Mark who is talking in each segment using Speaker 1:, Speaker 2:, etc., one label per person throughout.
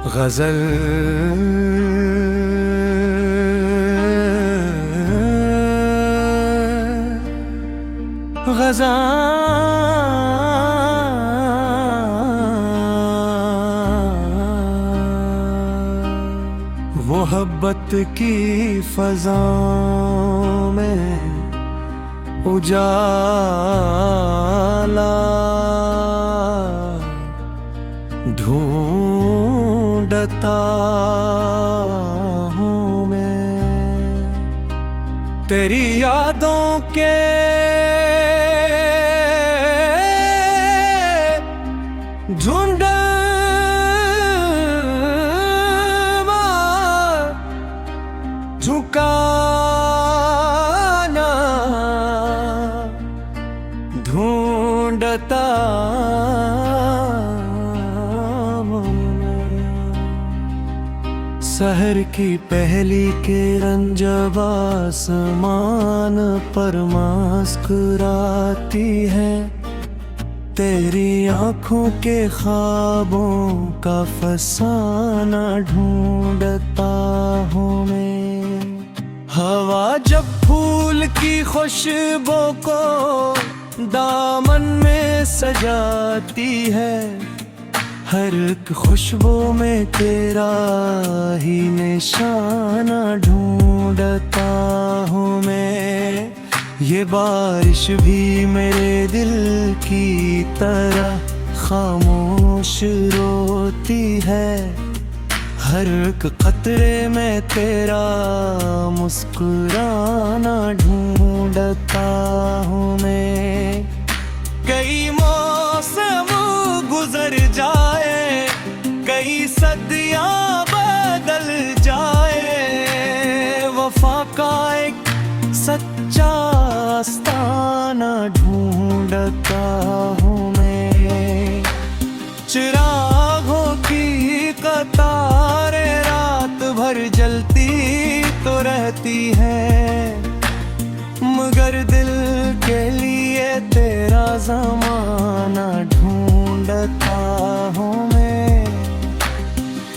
Speaker 1: गजल गज़ा मोहब्बत की फ़ज़ाओं में उजाला ढूंढता हूँ मैं तेरी यादों के झुंड झुकाना ढूंढता शहर की पहली किरण जब आसमान पर मुस्कुराती है, तेरी आँखों के ख्वाबों का फसाना ढूंढता हूँ मैं। हवा जब फूल की खुशबू को दामन में सजाती है, हर एक खुशबू में तेरा ही निशाना ढूंढता हूँ मैं। ये बारिश भी मेरे दिल की तरह खामोश रोती है, हर एक कतरे में तेरा मुस्कुराना ढूंढता हूँ मैं। कई मौसम गुजर जाए, कई सदियाँ बदल जाए, वफा का एक सच्चा आस्ताना ढूंढता हूँ मैं। चिरागों की कतारें रात भर जलती तो रहती है, मगर दिल के लिए तेरा ज़माना ढूंढता हूँ मैं।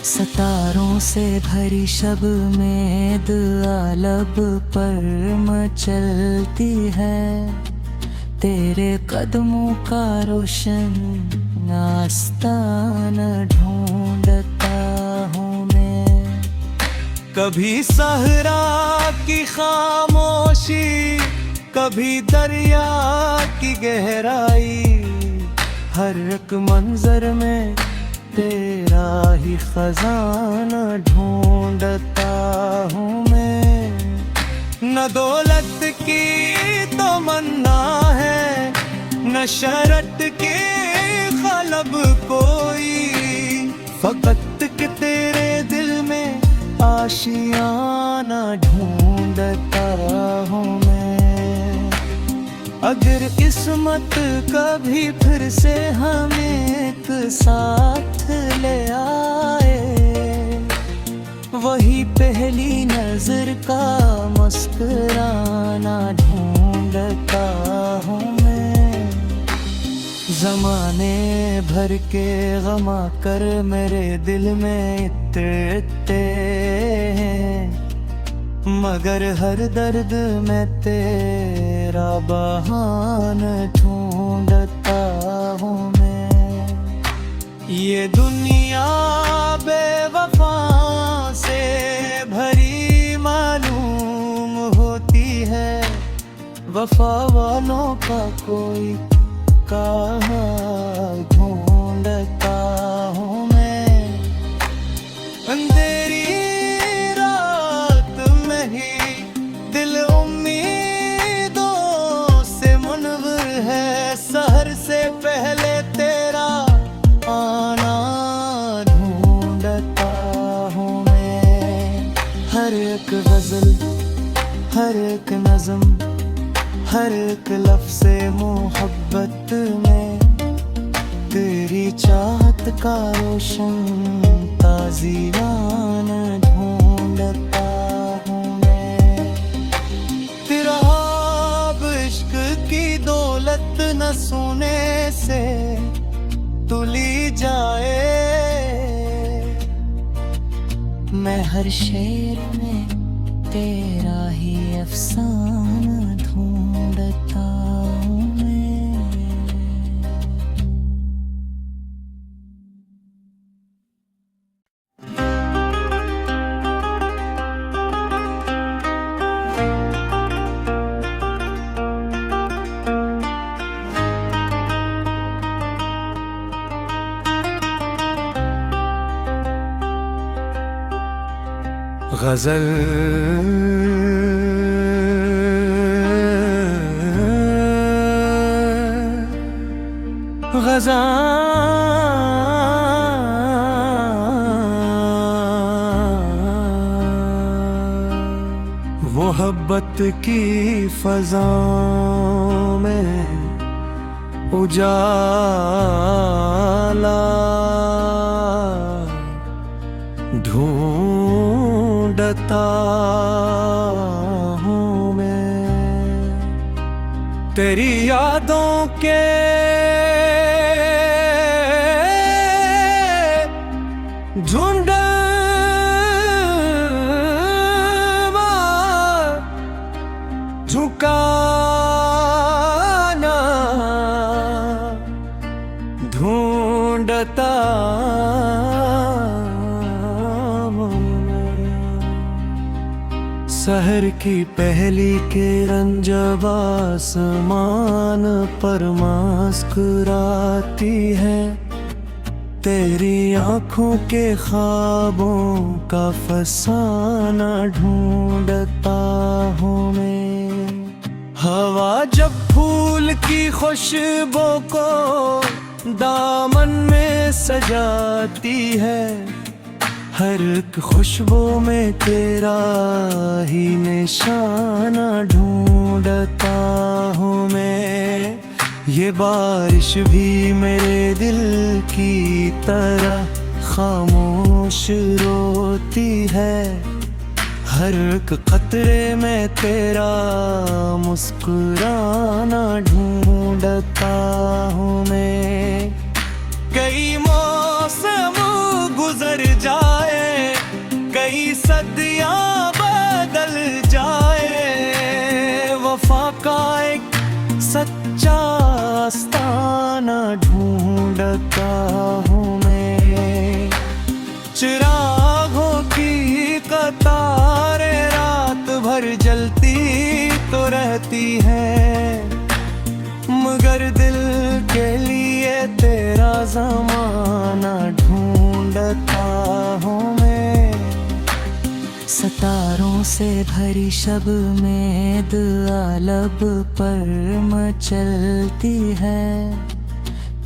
Speaker 1: सितारों से भरी शब में दुआ लब पर मचलती है, तेरे कदमों का रोशन आस्ताना ढूंढता हूँ मैं। कभी सहरा की खामोशी, कभी दरिया की गहराई, हर एक मंजर में तेरा ही खजाना ढूंढता हूँ मैं। न दौलत की तमन्ना है, न शरत की खलब कोई, फकत के तेरे दिल में आशियाना ढूंढता हूँ मैं। अगर किस्मत कभी फिर से हमें एक साथ ले आए, वही पहली नजर का मुस्कुराना ढूंढता हूँ मैं। ज़माने भर के गमा कर मेरे दिल में इतने हैं, मगर हर दर्द में तेरा बहाना ढूंढता हूँ मैं। ये दुनिया बेवफा से भरी मालूम होती है, वफा वालों का कोई कहाँ ढूंढता हूँ मैं। अंधेरी रात में ही दिल उम्मीदों से मुनव्वर है, सहर से पहले तेरा आना ढूंढता हूँ मैं। हर एक गजल, हर एक नज़म, हर एक लफ्ज़े मोहब्बत में तेरी चाहत का रोशन ताज़ियाना ढूंढता हूँ मैं। तेरा ख्वाब इश्क की दौलत न सोने से तुली जाए, मैं हर शेर में तेरा ही अफसाना ढूंढता हूँ मैं। गजल गज़ां मोहब्बत की फ़ज़ाओं में उजाला ढूंढता हूँ मैं। तेरी यादों के झुंड झुकाना ढूंढता सहर की पहली किरण जब आसमान पर मुस्कुराती है, तेरी आँखों के ख्वाबों का फसाना ढूंढता हूँ मैं। हवा जब फूल की खुशबू को दामन में सजाती है, हर एक खुशबू में तेरा ही निशाना ढूंढता हूँ मैं। ये बारिश भी मेरे दिल की तरह खामोश रोती है, हर एक कतरे में तेरा मुस्कुराना ढूंढता हूँ मैं। कई मौसम गुजर जाए, कई सदियां बदल जाए, वफा का एक सच्चा आस्ताना ढूंढता हूँ मैं। चिरागों की कतारें रात भर जलती तो रहती है, मगर दिल के लिए तेरा ज़माना ढूंढता हूँ मैं। सितारों से भरी शब में दुआ लब पर मचलती है,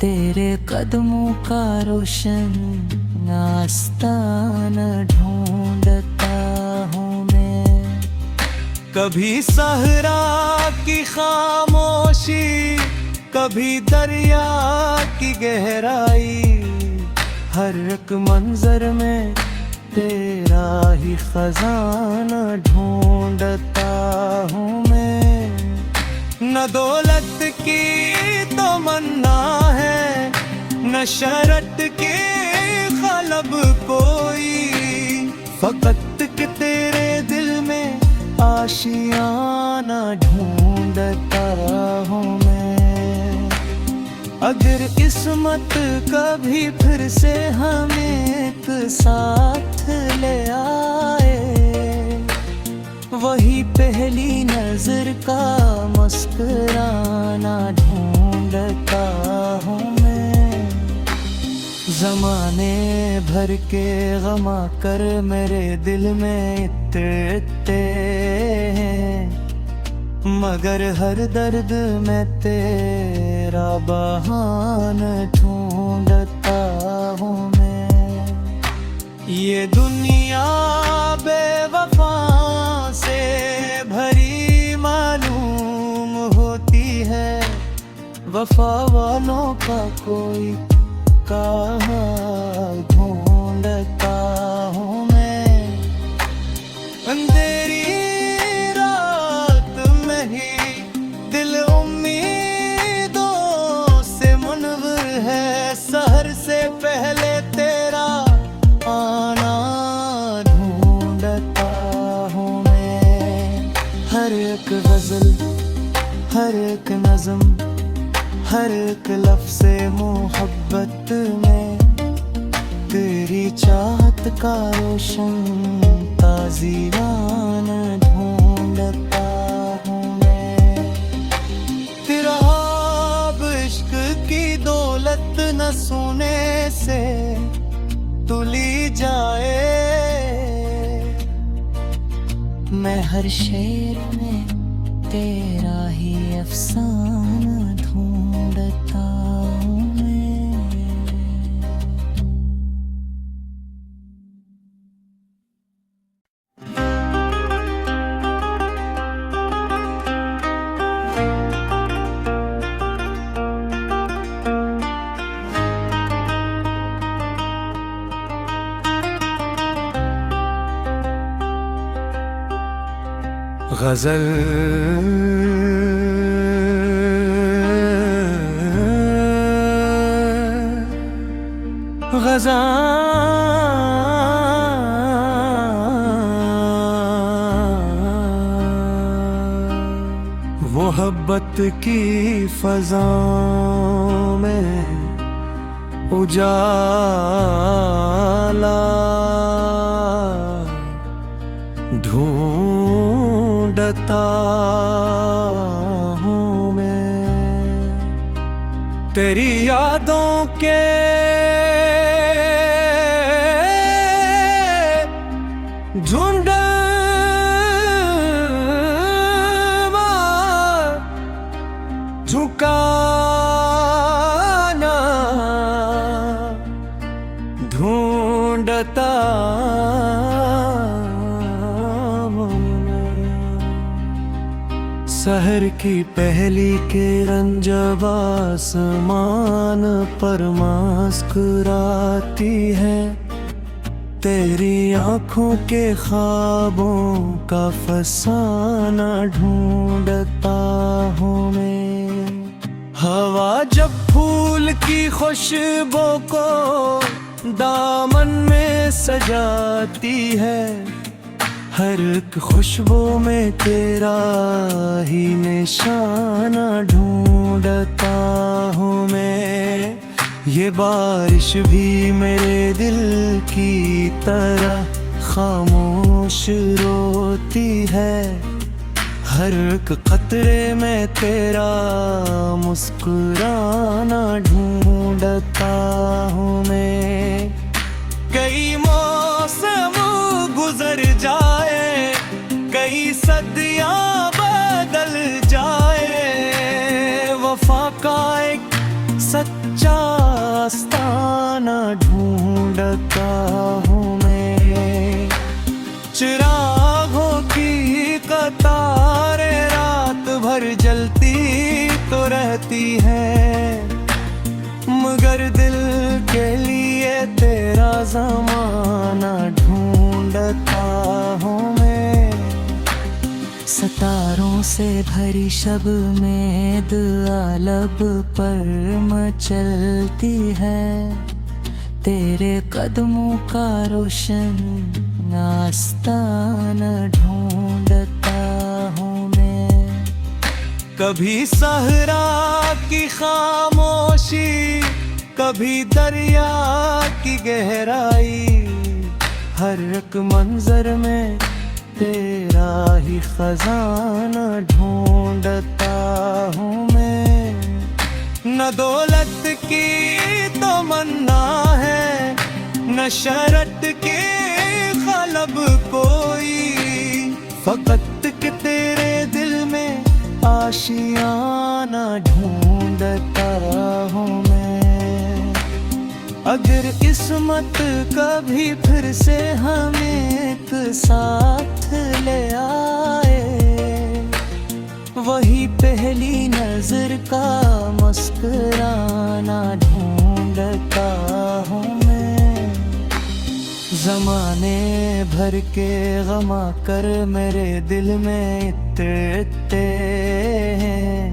Speaker 1: तेरे कदमों का रोशन आस्ताना ढूंढता हूँ मैं। कभी सहरा की खामोशी, कभी दरिया की गहराई, हर एक मंजर में तेरा ही खजाना ढूंढता हूँ मैं। न दौलत की तमन्ना है, न शरत की खलब कोई, फकत के तेरे दिल में आशियाना ढूंढता हूँ मैं। अगर किस्मत कभी फिर से हमें एक साथ ले आए, वही पहली नजर का मुस्कुराना ढूंढता हूँ मैं। ज़माने भर के गमा कर मेरे दिल में इतने हैं, मगर हर दर्द में तेरा बहाना ढूंढता हूँ मैं। ये दुनिया बेवफा से भरी मालूम होती है, वफा वालों का कोई कहाँ ढूंढता हूँ मैं। अंधेरी रात में ही दिल उम्मीदों से मुनव्वर है, सहर से पहले तेरा आना ढूंढता हर एक नज़म, हर एक लफ्ज़े मोहब्बत में तेरी चाहत का रोशन ताज़ीरान ढूंढता हूँ मैं। तेरा अब इश्क की दौलत न सोने से तुली जाए, मैं हर शेर में तेरा ही अफसाना ढूंढता हूँ मैं। गज़ल मोहब्बत की फ़ज़ाओं में उजाला ढूंढता हूँ मैं। तेरी यादों के झुंड झुकाना ढूंढता सहर की पहली किरण जब आसमान पर मुस्कुराती है, तेरी आँखों के ख्वाबों का फसाना ढूंढता हूँ मैं। हवा जब फूल की खुशबू को दामन में सजाती है, हर एक खुशबू में तेरा ही निशाना ढूंढता हूँ मैं। ये बारिश भी मेरे दिल की तरह खामोश रोती है, हर एक कतरे में तेरा मुस्कुराना ढूंढता हूँ मैं। कई मौसम गुजर जाए, कई सदियां बदल जाए, वफा का एक सच्चा आस्ताना ढूंढता हूँ मैं। चिरागों की कतारें रात भर जलती तो रहती है, मगर दिल के लिए तेरा ज़माना ढूंढता हूँ मैं। सितारों से भरी शब में दुआ लब पर मचलती है, तेरे कदमों का रोशन आस्ताना ढूंढता हूँ मैं। कभी सहरा की खामोशी, कभी दरिया की गहराई, हर एक मंजर में तेरा ही खजाना ढूंढता हूँ मैं। न दौलत की तमन्ना है, न शरत की खलब कोई, फकत के तेरे दिल में आशियाना ढूंढता हूँ मैं। अगर किस्मत कभी फिर से हमें एक साथ ले आए, वही पहली नजर का मुस्कुराना ढूंढता हूँ मैं। ज़माने भर के गमा कर मेरे दिल में इतने हैं,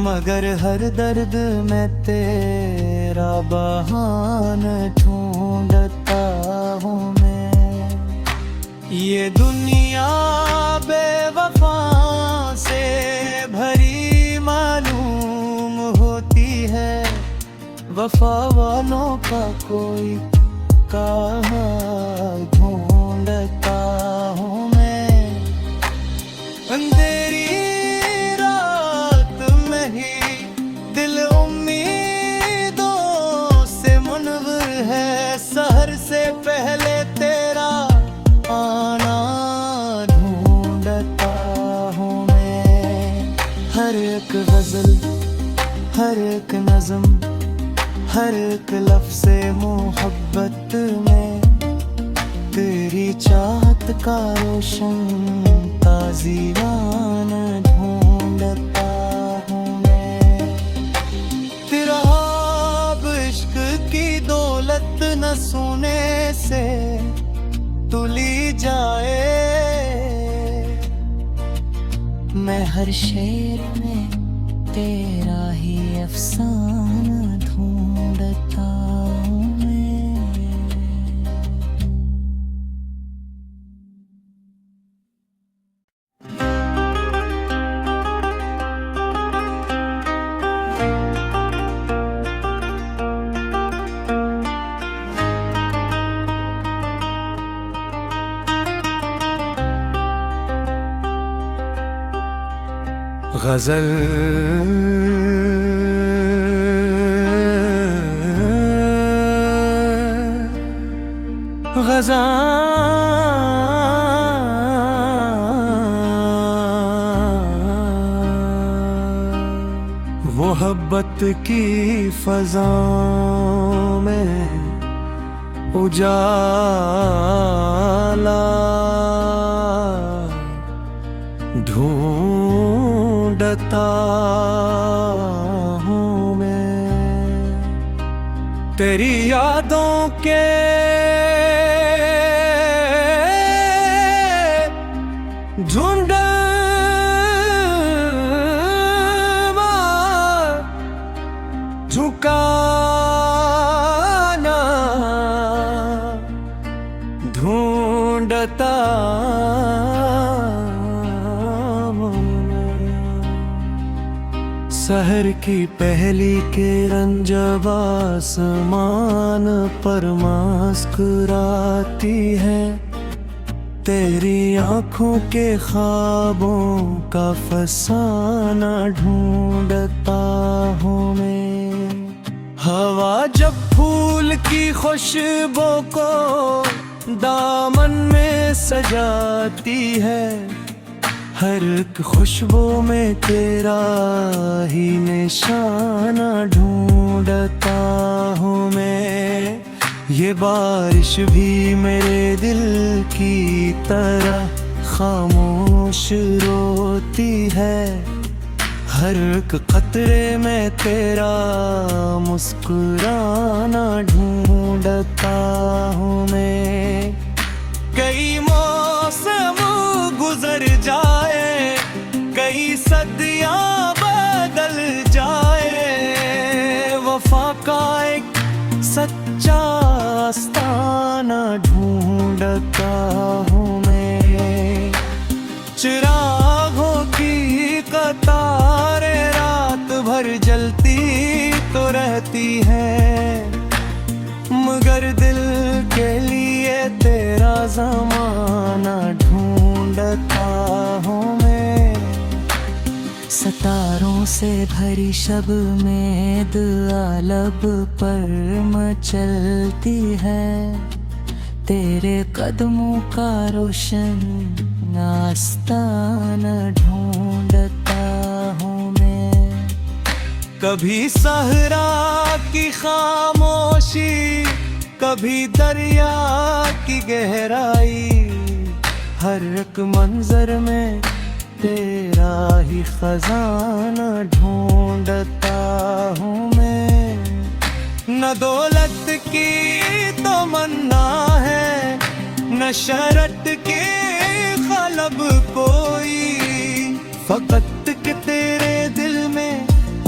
Speaker 1: मगर हर दर्द में तेरा बहाना ढूंढता हूँ मैं। ये दुनिया बेवफा से भरी वफा वालों का कोई कहाँ ढूंढता हूँ मैं। अंधेरी रात में ही दिल उम्मीदों से मुनव्वर है, सहर से पहले तेरा आना ढूंढता हूँ मैं। हर एक गजल, हर एक नज़म, हर एक लफ्ज़े मोहब्बत में तेरी चाहत का रोशन ताज़ीवान ढूंढता हूँ मैं। तेरा ख्वाब इश्क की दौलत न सोने से तुली जाए, मैं हर शेर में तेरा ही अफसाना ढूंढता हूँ मैं। गजल मोहब्बत की फ़ज़ाओं में उजाला ढूंढता हूँ मैं। तेरी यादों के झुंड झुकाना ढूंढता सहर की पहली किरण जब आसमान पर मुस्कुराती है, तेरी आँखों के ख्वाबों का फसाना ढूंढता हूँ मैं। हवा जब फूल की खुशबू को दामन में सजाती है, हर एक खुशबू में तेरा ही निशाना ढूंढता हूँ मैं। ये बारिश भी मेरे दिल की तरह खामोश रोती है, हर एक कतरे में तेरा मुस्कुराना ढूंढता हूँ मैं। कई मौसम गुजर जाए, कई सदियां बदल जाए, वफा का एक सच्चा आस्ताना ढूंढता हूँ मैं। चिरागों की कतारें रात भर जलती तो रहती हैं, मगर दिल के लिए तेरा ज़माना ढूंढता हूँ मैं। सितारों से भरी शब में दुआ लब पर मचलती है, तेरे कदमों का रोशन आस्ताना ढूंढता हूँ मैं। कभी सहरा की खामोशी, कभी दरिया की गहराई, हर एक मंजर में तेरा ही खजाना ढूंढता हूँ मैं। न दौलत की तमन्ना है, न शरत के खलब कोई, फकत के तेरे दिल में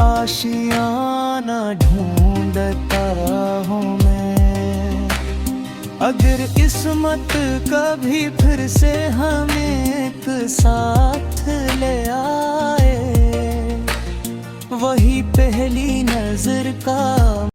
Speaker 1: आशियाना ढूंढता हूँ मैं। अगर किस्मत कभी फिर से हमें एक साथ ले आए, वही पहली नजर का